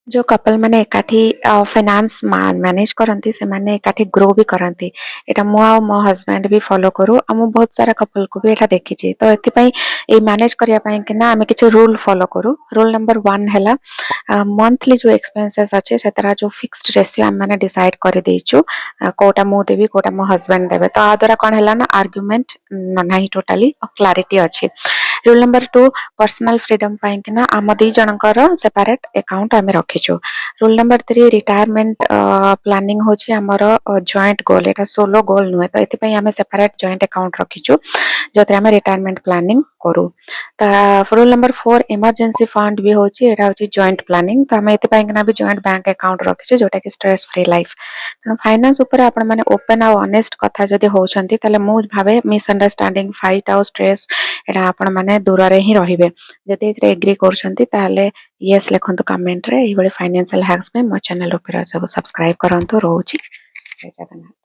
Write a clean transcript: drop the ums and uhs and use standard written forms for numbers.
जो कपल मैंने एकाठी finance manage करती से माने एकाठी ग्रो भी करती एटा मु आ मो हस्बैंड भी फॉलो करू आ मु बहुत सारा कपल को भी एटा देखी तो एथिपाई ए मैनेज करिया पई कि ना आमे किछ रूल फॉलो करू। रूल नंबर 1 हैला मंथली जो एक्सपेंसेस अच्छे से तरह जो फिक्स्ड रेशियो हम माने डिसाइड कर देइछु कोटा मु देबी कोटा मो हस्बैंड देबे तो आ द्वारा कोन हैला ना आर्गुमेंट नाही टोटली क्लैरिटी अच्छी। रूल नंबर 2 पर्सनल फ्रीडम पाई कि ना आम दी जनकर सेपरेट अकाउंट आमे रखिछु। रूल नंबर 3 रिटायरमेंट प्लानिंग होची हमर जॉइंट गोल एटा सोलो गोल नुहे तो एति पई आमे सेपरेट जॉइंट अकाउंट रखिछु जते आमे रिटायरमेंट प्लानिंग करू। ता रूल नंबर 4 इमरजेंसी फंड भी होची एटा होची जॉइंट प्लानिंग तो आमे एति पई कि ना भी जॉइंट बैंक अकाउंट रखिछु जोटा कि स्ट्रेस फ्री लाइफ। फाइनेंस ऊपर आपण माने ओपन आ ऑनेस्ट कथा जदी होउछंती तले मु भाबे मिसअंडरस्टैंडिंग फाइट आ स्ट्रेस एटा आपण माने दूर रे ही रहिबे। जदि एथरे एग्री करछंती ताले यस लिखंतु कमेंट रे एही बळे फाइनेंशियल हैक्स में मो चैनल ऊपर सब्सक्राइब करंतु रहउची। जय जगन्नाथ।